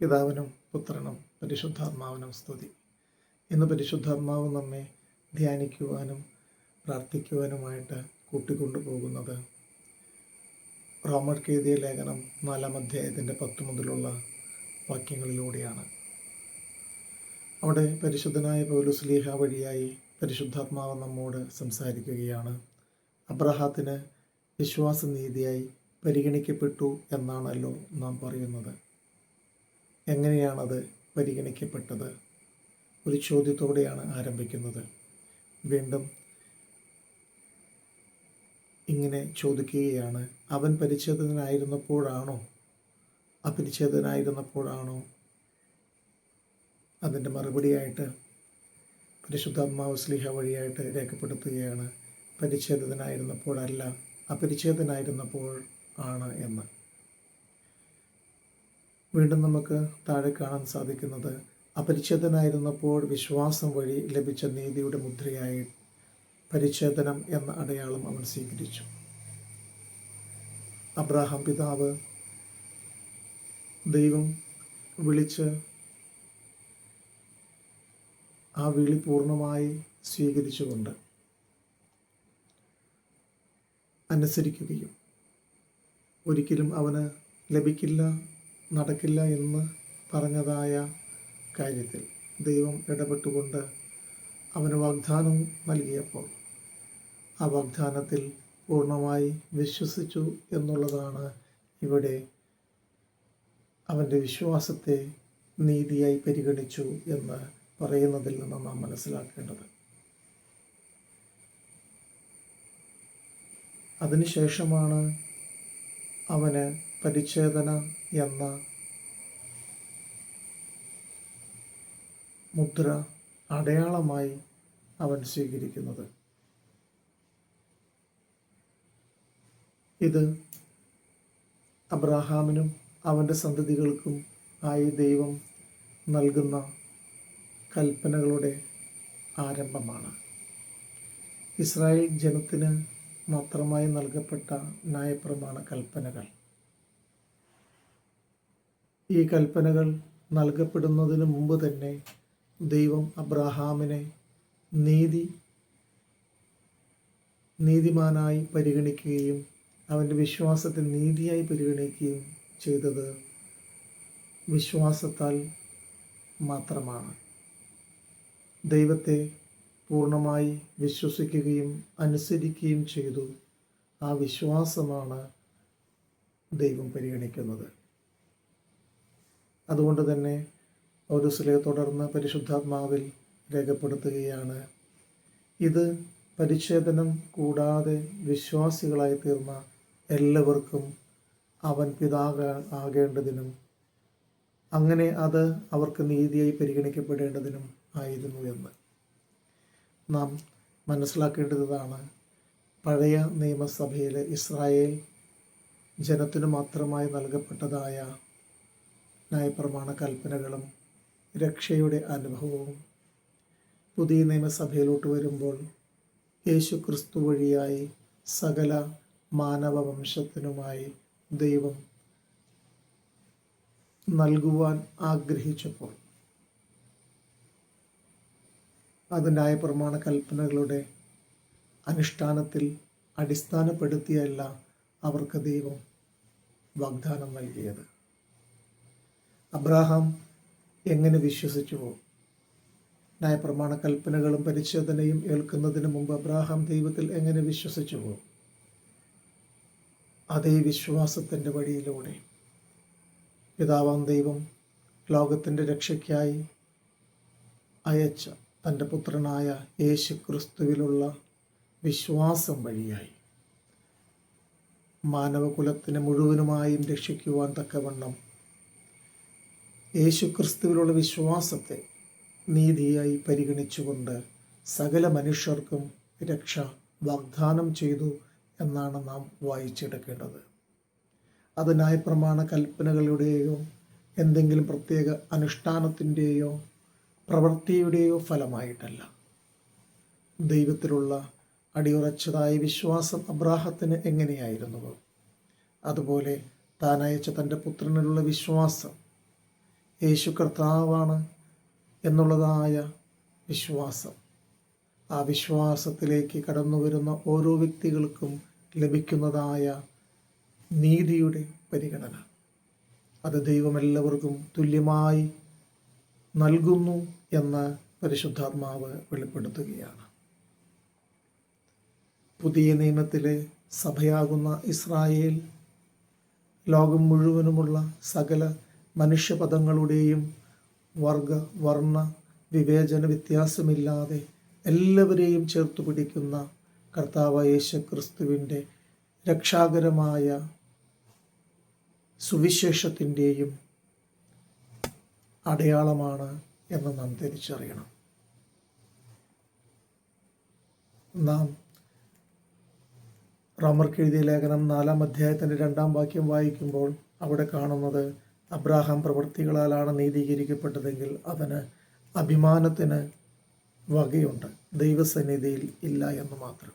പിതാവിനും പുത്രനും പരിശുദ്ധാത്മാവിനും സ്തുതി. ഇന്ന് പരിശുദ്ധാത്മാവ് നമ്മെ ധ്യാനിക്കുവാനും പ്രാർത്ഥിക്കുവാനുമായിട്ട് കൂട്ടിക്കൊണ്ടുപോകുന്നത് റോമർക്ക് എഴുതിയ ലേഖനം 4-ാം അധ്യായത്തിൻ്റെ 10 മുതലുള്ള വാക്യങ്ങളിലൂടെയാണ്. അവിടെ പരിശുദ്ധനായ പൗലോസ്ലീഹ വഴിയായി പരിശുദ്ധാത്മാവ് നമ്മോട് സംസാരിക്കുകയാണ്. അബ്രഹാത്തിന് വിശ്വാസനീതിയായി പരിഗണിക്കപ്പെട്ടു എന്നാണല്ലോ നാം പറയുന്നത്. എങ്ങനെയാണത് പരിഗണിക്കപ്പെട്ടത്? ഒരു ചോദ്യത്തോടെയാണ് ആരംഭിക്കുന്നത്. വീണ്ടും ഇങ്ങനെ ചോദിക്കുകയാണ്, അവൻ പരിച്ഛേദനായിരുന്നപ്പോഴാണോ അപരിച്ഛേദനായിരുന്നപ്പോഴാണോ? അതിൻ്റെ മറുപടിയായിട്ട് പരിശുദ്ധാത്മാവ് സ്ലീഹ വഴിയായിട്ട് രേഖപ്പെടുത്തുകയാണ്, പരിച്ഛേദനായിരുന്നപ്പോഴല്ല, അപരിച്ഛേദനായിരുന്നപ്പോൾ ആണ് എന്ന്. വീണ്ടും നമുക്ക് താഴെ കാണാൻ സാധിക്കുന്നത്, അപരിച്ഛേദനായിരുന്നപ്പോൾ വിശ്വാസം വഴി ലഭിച്ച നീതിയുടെ മുദ്രയായി പരിച്ഛേദനം എന്ന അടയാളം അവൻ സ്വീകരിച്ചു. അബ്രാഹാം പിതാവ് ദൈവം വിളിച്ച് ആ വിളി പൂർണ്ണമായി സ്വീകരിച്ചുകൊണ്ട് അനുസരിക്കുകയും ഒരിക്കലും അവന് ലഭിക്കില്ല, നടക്കില്ല എന്ന് പറഞ്ഞതായ കാര്യത്തിൽ ദൈവം ഇടപെട്ടുകൊണ്ട് അവന് വാഗ്ദാനം നൽകിയപ്പോൾ ആ വാഗ്ദാനത്തിൽ പൂർണ്ണമായി വിശ്വസിച്ചു എന്നുള്ളതാണ് ഇവിടെ അവൻ്റെ വിശ്വാസത്തെ നീതിയായി പരിഗണിച്ചു എന്ന് പറയുന്നതിൽ നിന്ന് നാം മനസ്സിലാക്കേണ്ടത്. അതിനുശേഷമാണ് അവന് പരിച്ഛേദന എന്ന മുദ്ര അടയാളമായി അവൻ സ്വീകരിക്കുന്നത്. ഇത് അബ്രഹാമിനും അവൻ്റെ സന്തതികൾക്കും ആയി ദൈവം നൽകുന്ന കൽപ്പനകളുടെ ആരംഭമാണ്. ഇസ്രായേൽ ജനത്തിന് മാത്രമായി നൽകപ്പെട്ട ന്യായപ്രമാണ കൽപ്പനകൾ. ഈ കൽപ്പനകൾ നൽകപ്പെടുന്നതിന് മുമ്പ് തന്നെ ദൈവം അബ്രഹാമിനെ നീതിമാനായി പരിഗണിക്കുകയും അവൻ്റെ വിശ്വാസത്തെ നീതിയായി പരിഗണിക്കുകയും ചെയ്തത് വിശ്വാസത്താൽ മാത്രമാണ്. ദൈവത്തെ പൂർണ്ണമായി വിശ്വസിക്കുകയും അനുസരിക്കുകയും ചെയ്തു. ആ വിശ്വാസമാണ് ദൈവം പരിഗണിക്കുന്നത്. അതുകൊണ്ട് തന്നെ പൗലോസ്ലീഹ തുടർന്ന് പരിശുദ്ധാത്മാവിൽ രേഖപ്പെടുത്തുകയാണ്, ഇത് പരിച്ഛേദനം കൂടാതെ വിശ്വാസികളായി തീർന്ന എല്ലാവർക്കും അവൻ പിതാവാകേണ്ടതിനും അങ്ങനെ അത് അവർക്ക് നീതിയായി പരിഗണിക്കപ്പെടേണ്ടതിനും ആയിരുന്നു എന്ന് നാം മനസ്സിലാക്കേണ്ടതാണ്. പഴയ നിയമസഭയിലെ ഇസ്രായേൽ ജനത്തിനു മാത്രമായി നൽകപ്പെട്ടതായ ന്യായപ്രമാണ കൽപ്പനകളും രക്ഷയുടെ അനുഭവവും പുതിയ നിയമസഭയിലോട്ട് വരുമ്പോൾ യേശു ക്രിസ്തു വഴിയായി സകല മാനവവംശത്തിനുമായി ദൈവം നൽകുവാൻ ആഗ്രഹിച്ചപ്പോൾ അത് ന്യായപ്രമാണ കൽപ്പനകളുടെ അനുഷ്ഠാനത്തിൽ അടിസ്ഥാനപ്പെടുത്തിയല്ല അവർക്ക് ദൈവം വാഗ്ദാനം നൽകിയത്. അബ്രഹാം എങ്ങനെ വിശ്വസിച്ചുവോ? ന്യായപ്രമാണ കൽപ്പനകളും പരിച്ഛേദനയും ഏൽക്കുന്നതിന് മുമ്പ് അബ്രഹാം ദൈവത്തിൽ എങ്ങനെ വിശ്വസിച്ചുവോ? അതേ വിശ്വാസത്തിൻ്റെ വഴിയിലൂടെ പിതാവാം ദൈവം ലോകത്തിൻ്റെ രക്ഷയ്ക്കായി അയച്ച തൻ്റെ പുത്രനായ യേശു ക്രിസ്തുവിലുള്ള വിശ്വാസം വഴിയായി മാനവകുലത്തിനെ മുഴുവനുമായും രക്ഷിക്കുവാൻ തക്കവണ്ണം യേശു ക്രിസ്തുവിലുള്ള വിശ്വാസത്തെ നീതിയായി പരിഗണിച്ചുകൊണ്ട് സകല മനുഷ്യർക്കും രക്ഷ വാഗ്ദാനം ചെയ്തു എന്നാണ് നാം വായിച്ചെടുക്കേണ്ടത്. അത് ന്യായപ്രമാണ കൽപ്പനകളുടെയോ എന്തെങ്കിലും പ്രത്യേക അനുഷ്ഠാനത്തിൻ്റെയോ പ്രവൃത്തിയുടെയോ ഫലമായിട്ടല്ല. ദൈവത്തിലുള്ള അടിയുറച്ചതായ വിശ്വാസം അബ്രാഹത്തിന് എങ്ങനെയായിരുന്നുവോ അതുപോലെ താൻ അയച്ച തൻ്റെ പുത്രനിലുള്ള വിശ്വാസം യേശു കർത്താവാണ് എന്നുള്ളതായ വിശ്വാസം. ആ വിശ്വാസത്തിലേക്ക് കടന്നു വരുന്ന ഓരോ വ്യക്തികൾക്കും ലഭിക്കുന്നതായ നീതിയുടെ പരിഗണന, അത് ദൈവം എല്ലാവർക്കും തുല്യമായി നൽകുന്നു എന്ന് പരിശുദ്ധാത്മാവ് വെളിപ്പെടുത്തുകയാണ്. പുതിയ നിയമത്തിലെ സഭയാകുന്ന ഇസ്രായേൽ ലോകം മുഴുവനുമുള്ള സകല മനുഷ്യപദങ്ങളുടെയും വർഗ വർണ്ണ വിവേചന വ്യത്യാസമില്ലാതെ എല്ലാവരെയും ചേർത്തു പിടിക്കുന്ന കർത്താവായ യേശു ക്രിസ്തുവിൻ്റെ രക്ഷാകരമായ സുവിശേഷത്തിൻ്റെയും അടയാളമാണ് എന്ന് നാം തിരിച്ചറിയണം. നാം റോമർക്ക് എഴുതിയ ലേഖനം 4-ാം അധ്യായത്തിൻ്റെ 2-ാം വാക്യം വായിക്കുമ്പോൾ അവിടെ കാണുന്നത്, അബ്രാഹാം പ്രവൃത്തികളാലാണ് നീതീകരിക്കപ്പെട്ടതെങ്കിൽ അവന് അഭിമാനത്തിന് വകയുണ്ട്, ദൈവസന്നിധിയിൽ ഇല്ല എന്ന് മാത്രം.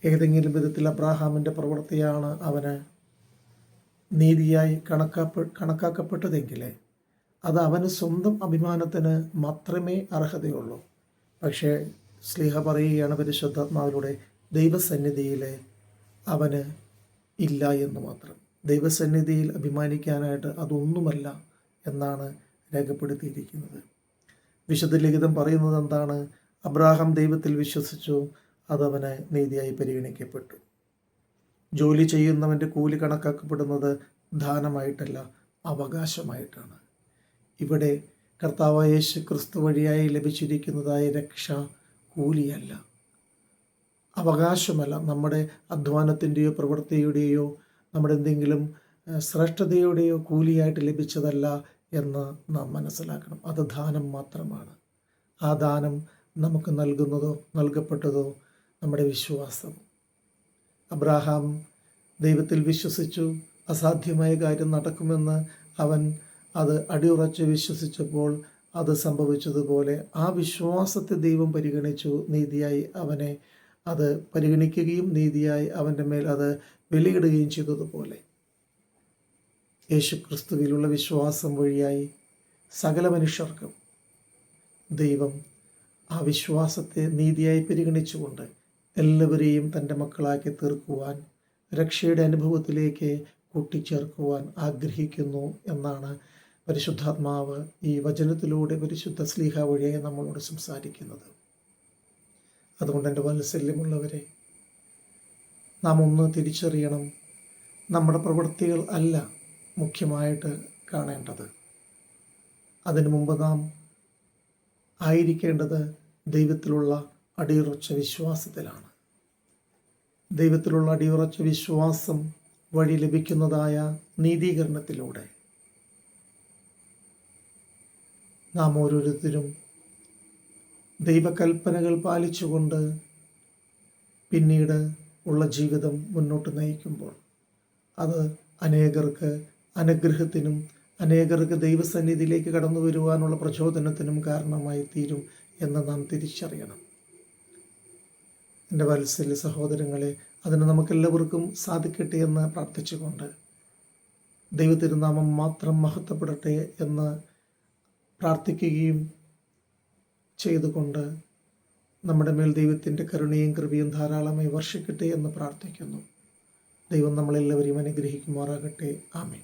ഏതെങ്കിലും വിധത്തിൽ അബ്രാഹാമിൻ്റെ പ്രവൃത്തിയാണ് അവന് നീതിയായി കണക്കാക്കപ്പെട്ടതെങ്കിൽ അത് അവന് സ്വന്തം അഭിമാനത്തിന് മാത്രമേ അർഹതയുള്ളൂ. പക്ഷേ ശ്ലീഹ പറയുകയാണ് പരിശുദ്ധാത്മാവിലൂടെ, ദൈവസന്നിധിയിൽ അവന് ഇല്ല എന്ന് മാത്രം. ദൈവസന്നിധിയിൽ അഭിമാനിക്കാനായിട്ട് അതൊന്നുമല്ല എന്നാണ് രേഖപ്പെടുത്തിയിരിക്കുന്നത്. വിശുദ്ധ ലിഖിതം പറയുന്നത് എന്താണ്? അബ്രാഹാം ദൈവത്തിൽ വിശ്വസിച്ചു, അതവന് നീതിയായി പരിഗണിക്കപ്പെട്ടു. ജോലി ചെയ്യുന്നവൻ്റെ കൂലി കണക്കാക്കപ്പെടുന്നത് ദാനമായിട്ടല്ല, അവകാശമായിട്ടാണ്. ഇവിടെ കർത്താവായ യേശു ക്രിസ്തു വഴിയായി ലഭിച്ചിരിക്കുന്നതായ രക്ഷ കൂലിയല്ല, അവകാശമല്ല, നമ്മുടെ അധ്വാനത്തിൻ്റെയോ പ്രവൃത്തിയുടെയോ നമ്മുടെ എന്തെങ്കിലും ശ്രേഷ്ഠതയുടെയോ കൂലിയായിട്ട് ലഭിച്ചതല്ല എന്ന് നാം മനസ്സിലാക്കണം. അത് ദാനം മാത്രമാണ്. ആ ദാനം നമുക്ക് നൽകപ്പെട്ടതോ നമ്മുടെ വിശ്വാസം. അബ്രാഹാം ദൈവത്തിൽ വിശ്വസിച്ചു, അസാധ്യമായ കാര്യം നടക്കുമെന്ന് അവൻ അത് അടിയുറച്ച് വിശ്വസിച്ചപ്പോൾ അത് സംഭവിച്ചതുപോലെ ആ വിശ്വാസത്തെ ദൈവം പരിഗണിച്ചു, നീതിയായി അവനെ അത് പരിഗണിക്കുകയും നീതിയായി അവൻ്റെ മേൽ അത് വിലയിടുകയും ചെയ്തതുപോലെ യേശു ക്രിസ്തുവിലുള്ള വിശ്വാസം വഴിയായി സകല മനുഷ്യർക്കും ദൈവം ആ വിശ്വാസത്തെ നീതിയായി പരിഗണിച്ചുകൊണ്ട് എല്ലാവരെയും തൻ്റെ മക്കളാക്കി തീർക്കുവാൻ, രക്ഷയുടെ അനുഭവത്തിലേക്ക് കൂട്ടിച്ചേർക്കുവാൻ ആഗ്രഹിക്കുന്നു എന്നാണ് പരിശുദ്ധാത്മാവ് ഈ വചനത്തിലൂടെ പരിശുദ്ധ ശ്ലീഹ വഴിയായി നമ്മളോട് സംസാരിക്കുന്നത്. അതുകൊണ്ട് എൻ്റെ വാത്സല്യമുള്ളവരെ, നാം ഒന്ന് തിരിച്ചറിയണം, നമ്മുടെ പ്രവൃത്തികൾ അല്ല മുഖ്യമായിട്ട് കാണേണ്ടത്. അതിനു മുമ്പ് നാം ആയിരിക്കേണ്ടത് ദൈവത്തിലുള്ള അടിയുറച്ച വിശ്വാസത്തിലാണ്. ദൈവത്തിലുള്ള അടിയുറച്ച വിശ്വാസം വഴി ലഭിക്കുന്നതായ നീതീകരണത്തിലൂടെ നാം ഓരോരുത്തരും ദൈവകൽപ്പനകൾ പാലിച്ചുകൊണ്ട് പിന്നീട് ഉള്ള ജീവിതം മുന്നോട്ട് നയിക്കുമ്പോൾ അത് അനേകർക്ക് അനുഗ്രഹത്തിനും അനേകർക്ക് ദൈവസന്നിധിയിലേക്ക് കടന്നു വരുവാനുള്ള പ്രചോദനത്തിനും കാരണമായി തീരും എന്ന് നാം തിരിച്ചറിയണം. എൻ്റെ വാത്സല്യ സഹോദരങ്ങളെ, അതിന് നമുക്കെല്ലാവർക്കും സാധിക്കട്ടെ എന്ന് പ്രാർത്ഥിച്ചുകൊണ്ട് ദൈവത്തിരുനാമം മാത്രം മഹത്വപ്പെടട്ടെ എന്ന് പ്രാർത്ഥിക്കുകയും ചെയ്തുകൊണ്ട് നമ്മുടെ മേൽ ദൈവത്തിൻ്റെ കരുണയും കൃപയും ധാരാളമായി വർഷിക്കട്ടെ എന്ന് പ്രാർത്ഥിക്കുന്നു. ദൈവം നമ്മളെല്ലാവരെയും അനുഗ്രഹിക്കുമാറാകട്ടെ. ആമേൻ.